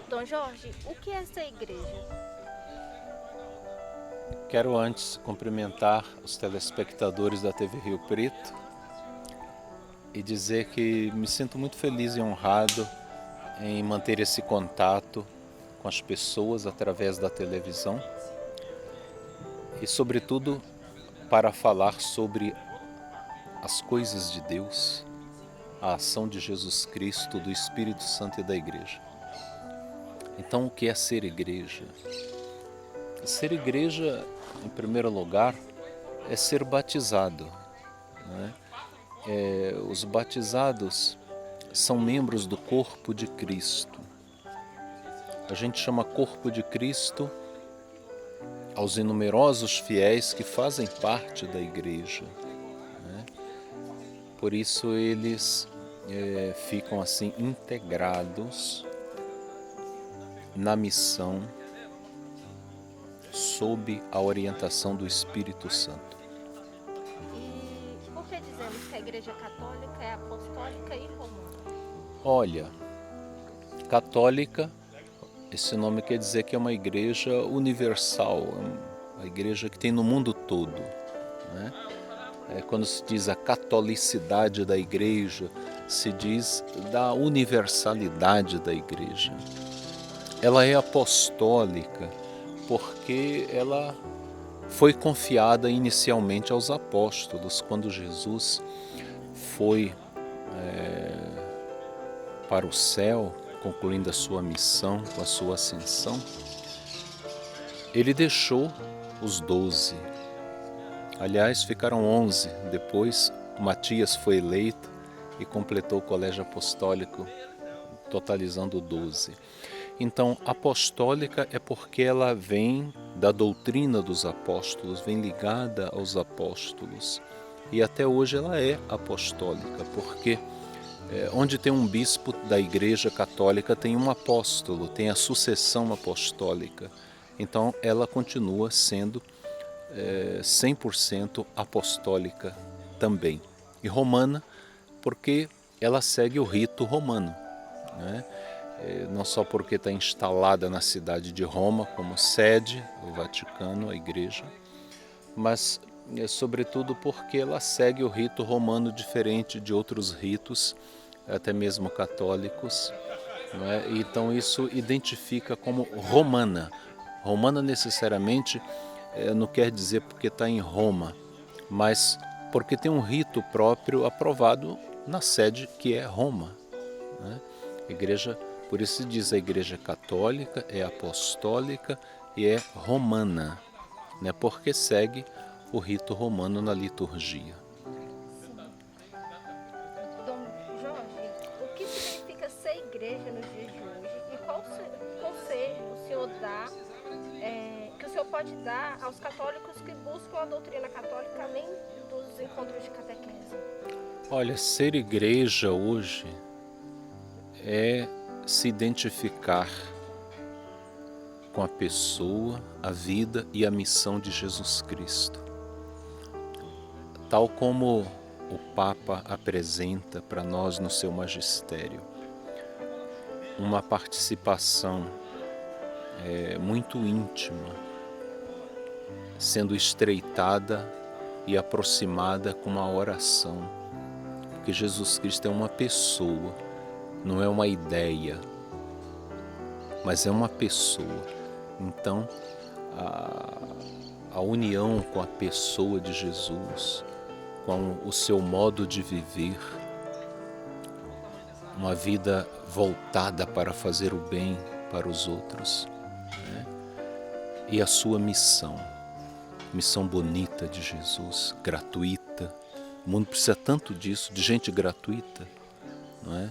Dom Jorge, o que é ser igreja? Quero antes cumprimentar os telespectadores da TV Rio Preto e dizer que me sinto muito feliz e honrado em manter esse contato com as pessoas através da televisão e, sobretudo, para falar sobre as coisas de Deus, a ação de Jesus Cristo, do Espírito Santo e da Igreja. Então, o que é ser igreja? Ser igreja, em primeiro lugar, é ser batizado, né? Os batizados são membros do corpo de Cristo. A gente chama corpo de Cristo aos inumerosos fiéis que fazem parte da igreja, né? Por isso eles ficam assim integrados na missão sob a orientação do Espírito Santo. E por que dizemos que a igreja católica é apostólica e romana? Olha, católica, esse nome quer dizer que é uma igreja universal, uma igreja que tem no mundo todo, né? Quando se diz a catolicidade da igreja, se diz da universalidade da igreja. Ela é apostólica porque ela foi confiada inicialmente aos apóstolos. Quando Jesus foi para o céu, concluindo a sua missão com a sua ascensão, ele deixou os 12. Aliás, ficaram 11. Depois, Matias foi eleito e completou o colégio apostólico, totalizando 12. Então, apostólica é porque ela vem da doutrina dos apóstolos, vem ligada aos apóstolos. E até hoje ela é apostólica, porque onde tem um bispo da Igreja Católica tem um apóstolo, tem a sucessão apostólica. Então, ela continua sendo 100% apostólica também. E romana, porque ela segue o rito romano, né? Não só porque está instalada na cidade de Roma como sede, o Vaticano, a igreja, mas sobretudo porque ela segue o rito romano diferente de outros ritos, até mesmo católicos, não é? Então isso identifica como romana. Romana necessariamente não quer dizer porque está em Roma, mas porque tem um rito próprio aprovado na sede que é Roma, né? Igreja, por isso se diz a igreja católica, é apostólica e é romana, né? Porque segue o rito romano na liturgia. Dom Jorge, o que significa ser igreja nos dias de hoje e qual conselho o senhor dá, que o senhor pode dar aos católicos que buscam a doutrina católica além dos encontros de catequese? Olha, ser igreja hoje é se identificar com a pessoa, a vida e a missão de Jesus Cristo. Tal como o Papa apresenta para nós no seu magistério, uma participação muito íntima, sendo estreitada e aproximada com uma oração, porque Jesus Cristo é uma pessoa, não é uma ideia, mas é uma pessoa. Então, a união com a pessoa de Jesus, com o seu modo de viver, uma vida voltada para fazer o bem para os outros, né? E a sua missão bonita de Jesus, gratuita. O mundo precisa tanto disso, de gente gratuita, não é?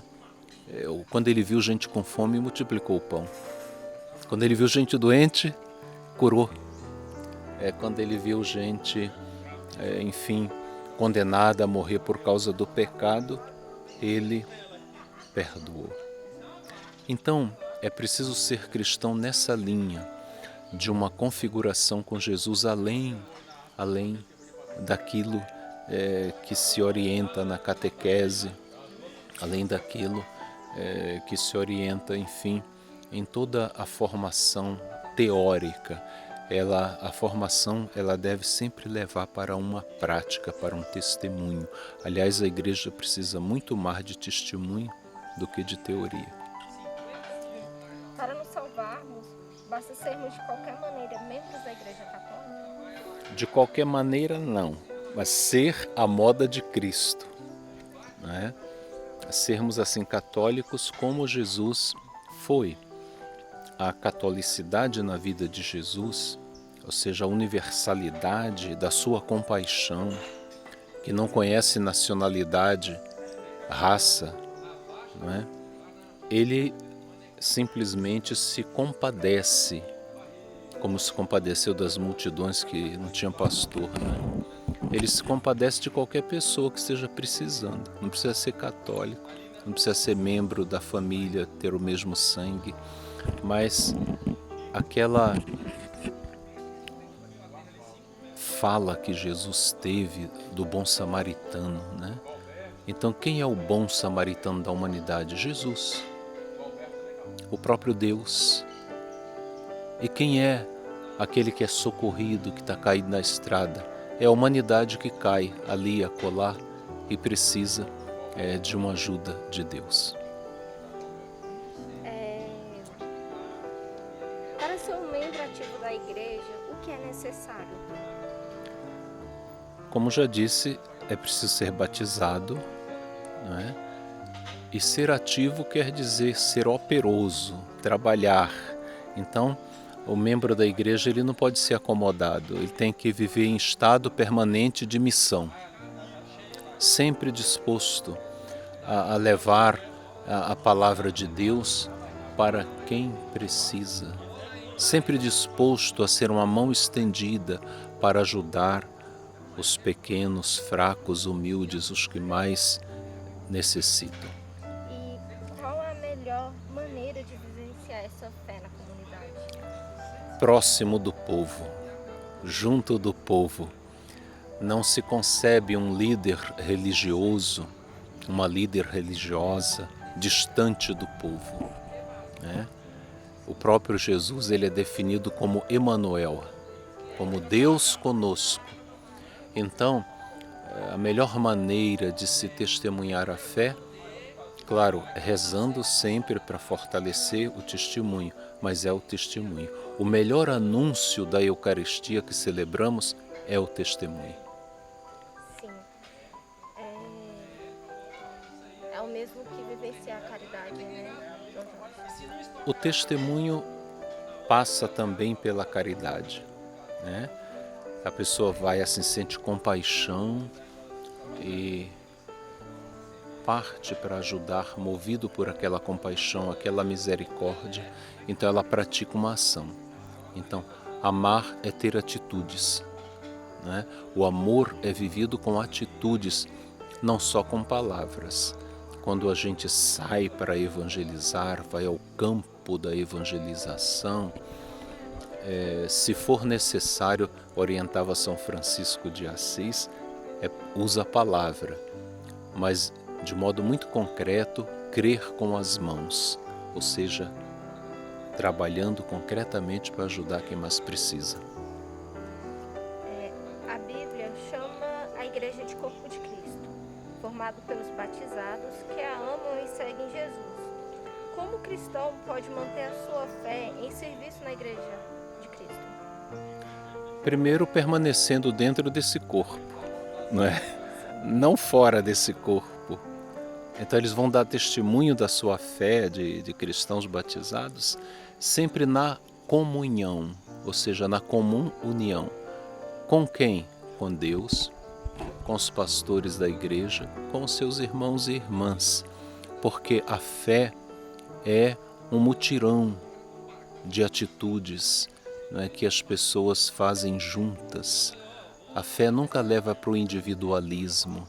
Quando ele viu gente com fome, multiplicou o pão. Quando ele viu gente doente, curou. Quando ele viu gente, enfim, condenada a morrer por causa do pecado, ele perdoou. Então, é preciso ser cristão nessa linha de uma configuração com Jesus além daquilo que se orienta na catequese, além daquilo que se orienta, enfim, em toda a formação teórica. A formação ela deve sempre levar para uma prática, para um testemunho. Aliás, a igreja precisa muito mais de testemunho do que de teoria. Para nos salvarmos, basta sermos de qualquer maneira membros da Igreja Católica? De qualquer maneira, não, mas ser a moda de Cristo, né? Sermos assim católicos como Jesus foi. A catolicidade na vida de Jesus, ou seja, a universalidade da sua compaixão, que não conhece nacionalidade, raça, não é? Ele simplesmente se compadece, como se compadeceu das multidões que não tinham pastor, né? Ele se compadece de qualquer pessoa que esteja precisando. Não precisa ser católico, não precisa ser membro da família, ter o mesmo sangue, mas aquela fala que Jesus teve do bom samaritano, né? Então, quem é o bom samaritano da humanidade? Jesus, o próprio Deus. E quem é aquele que é socorrido, que está caído na estrada? É a humanidade que cai ali, acolá, e precisa de uma ajuda de Deus. Para ser um membro ativo da igreja, o que é necessário? Como já disse, é preciso ser batizado, não é? E ser ativo quer dizer ser operoso, trabalhar. Então, o membro da igreja ele não pode ser acomodado, ele tem que viver em estado permanente de missão, sempre disposto a levar a palavra de Deus para quem precisa, sempre disposto a ser uma mão estendida para ajudar os pequenos, fracos, humildes, os que mais necessitam. E qual é a melhor maneira de vivenciar essa fé na comunidade? Próximo do povo, junto do povo. Não se concebe um líder religioso, uma líder religiosa, distante do povo, né? O próprio Jesus ele é definido como Emanuel, como Deus conosco. Então, a melhor maneira de se testemunhar a fé, claro, rezando sempre para fortalecer o testemunho, mas é o testemunho. O melhor anúncio da Eucaristia que celebramos é o testemunho. Sim. É o mesmo que vivenciar a caridade, né? O testemunho passa também pela caridade, né? A pessoa vai assim, sente compaixão e parte para ajudar, movido por aquela compaixão, aquela misericórdia, então ela pratica uma ação. Então, amar é ter atitudes, né? O amor é vivido com atitudes, não só com palavras. Quando a gente sai para evangelizar, vai ao campo da evangelização, se for necessário, orientava São Francisco de Assis, usa a palavra, mas de modo muito concreto, crer com as mãos, ou seja, trabalhando concretamente para ajudar quem mais precisa. A Bíblia chama a igreja de corpo de Cristo, formado pelos batizados que a amam e seguem Jesus. Como o cristão pode manter a sua fé em serviço na igreja de Cristo? Primeiro, permanecendo dentro desse corpo, não é? Não fora desse corpo. Então eles vão dar testemunho da sua fé de cristãos batizados sempre na comunhão, ou seja, na comum união. Com quem? Com Deus, com os pastores da igreja, com os seus irmãos e irmãs, porque a fé é um mutirão de atitudes, né, que as pessoas fazem juntas. A fé nunca leva para o individualismo.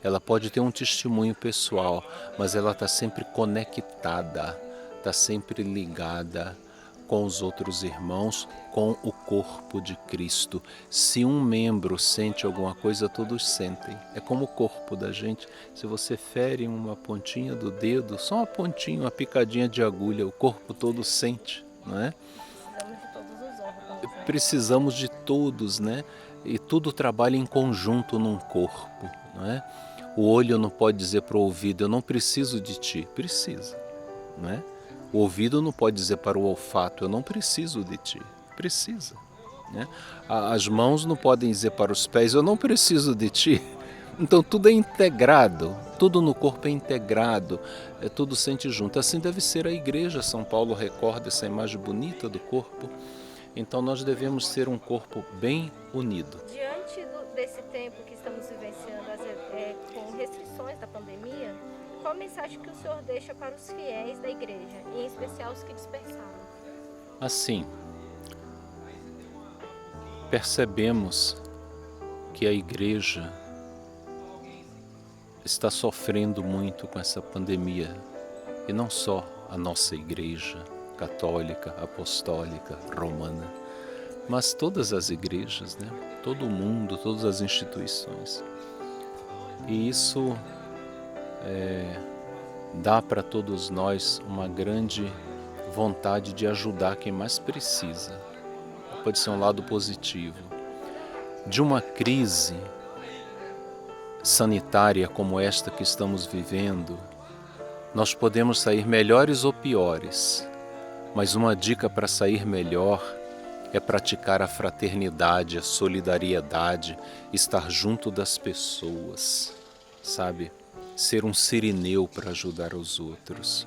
Ela pode ter um testemunho pessoal, mas ela está sempre conectada, está sempre ligada com os outros irmãos, com o corpo de Cristo. Se um membro sente alguma coisa, todos sentem. É como o corpo da gente. Se você fere uma pontinha do dedo, só uma pontinha, uma picadinha de agulha, o corpo todo sente, não é? Precisamos de todos os órgãos, né? Precisamos de todos, né? E tudo trabalha em conjunto num corpo, não é? O olho não pode dizer para o ouvido, eu não preciso de ti. Precisa, não é? O ouvido não pode dizer para o olfato, eu não preciso de ti. Precisa, né? As mãos não podem dizer para os pés, eu não preciso de ti. Então tudo é integrado, tudo no corpo é integrado, tudo sente junto. Assim deve ser a igreja. São Paulo recorda essa imagem bonita do corpo. Então nós devemos ser um corpo bem unido. Diante desse tempo que estamos vivenciando, com restrições da pandemia, qual a mensagem que o Senhor deixa para os fiéis da igreja, em especial os que dispersaram? Assim, percebemos que a igreja está sofrendo muito com essa pandemia, e não só a nossa igreja católica, apostólica, romana, mas todas as igrejas, né? Todo o mundo, todas as instituições. E isso dá para todos nós uma grande vontade de ajudar quem mais precisa. Pode ser um lado positivo. De uma crise sanitária como esta que estamos vivendo, nós podemos sair melhores ou piores, mas uma dica para sair melhor é praticar a fraternidade, a solidariedade, estar junto das pessoas, sabe? Ser um sirineu para ajudar os outros.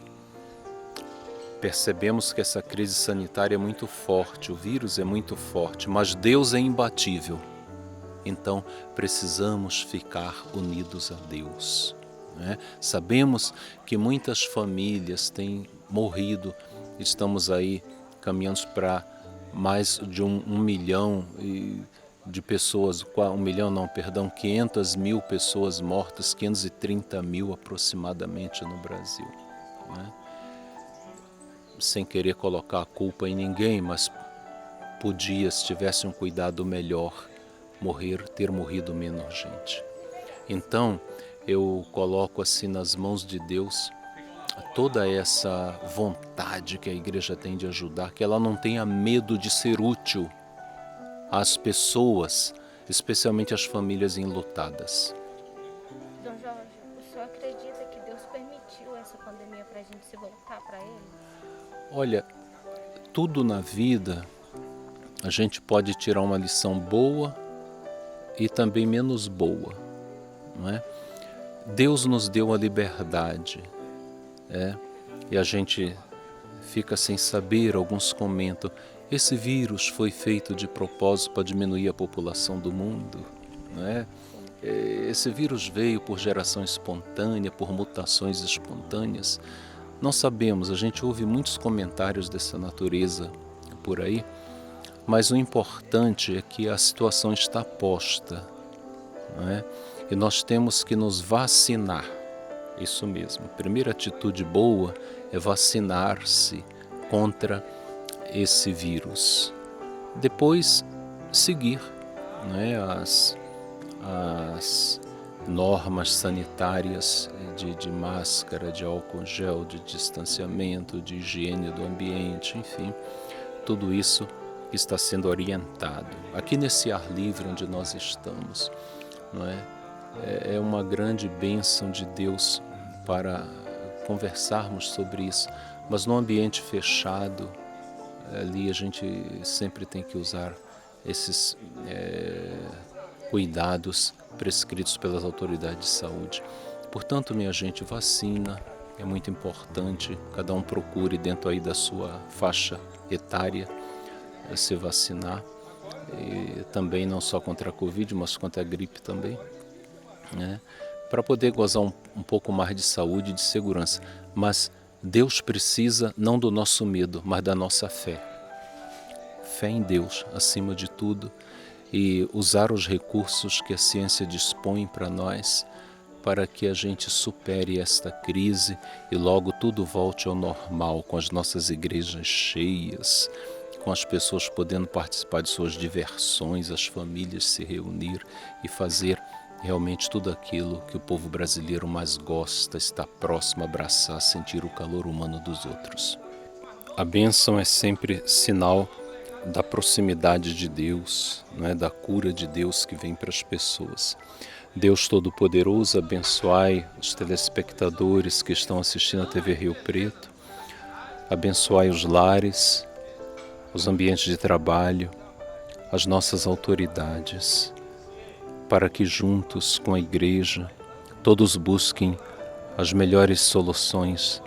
Percebemos que essa crise sanitária é muito forte, o vírus é muito forte, mas Deus é imbatível. Então precisamos ficar unidos a Deus, né? Sabemos que muitas famílias têm morrido, estamos aí caminhando para mais de 1 milhão de pessoas, 500 mil pessoas mortas, 530 mil aproximadamente no Brasil, né? Sem querer colocar a culpa em ninguém, mas podia, se tivesse um cuidado melhor, ter morrido menos gente. Então, eu coloco assim nas mãos de Deus toda essa vontade que a igreja tem de ajudar, que ela não tenha medo de ser útil às pessoas, especialmente às famílias enlutadas. Dom Jorge, o senhor acredita que Deus permitiu essa pandemia para a gente se voltar para Ele? Olha, tudo na vida a gente pode tirar uma lição boa e também menos boa, não é? Deus nos deu a liberdade, e a gente fica sem saber. Alguns comentam, esse vírus foi feito de propósito para diminuir a população do mundo, não é? Esse vírus veio por geração espontânea, por mutações espontâneas. Não sabemos, a gente ouve muitos comentários dessa natureza por aí, mas o importante é que a situação está posta, não é? E nós temos que nos vacinar, isso mesmo. A primeira atitude boa é vacinar-se contra esse vírus. Depois, seguir, não é? As normas sanitárias de máscara, de álcool gel, de distanciamento, de higiene do ambiente, enfim, tudo isso está sendo orientado. Aqui nesse ar livre onde nós estamos, não é? É uma grande bênção de Deus para conversarmos sobre isso, mas no ambiente fechado, ali a gente sempre tem que usar esses cuidados prescritos pelas autoridades de saúde. Portanto, minha gente, vacina é muito importante. Cada um procure dentro aí da sua faixa etária se vacinar, e também não só contra a Covid, mas contra a gripe também, né? Para poder gozar um pouco mais de saúde e de segurança. Mas Deus precisa não do nosso medo, mas da nossa fé. Fé em Deus, acima de tudo, e usar os recursos que a ciência dispõe para nós, para que a gente supere esta crise e logo tudo volte ao normal, com as nossas igrejas cheias, com as pessoas podendo participar de suas diversões, as famílias se reunir e fazer realmente tudo aquilo que o povo brasileiro mais gosta, estar próximo, abraçar, sentir o calor humano dos outros. A bênção é sempre sinal da proximidade de Deus, não é? Da cura de Deus que vem para as pessoas. Deus Todo-Poderoso, abençoai os telespectadores que estão assistindo a TV Rio Preto, abençoai os lares, os ambientes de trabalho, as nossas autoridades, para que juntos com a Igreja todos busquem as melhores soluções,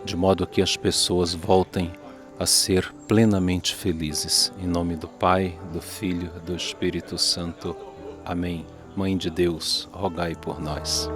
de modo que as pessoas voltem a ser plenamente felizes. Em nome do Pai, do Filho e do Espírito Santo. Amém. Mãe de Deus, rogai por nós.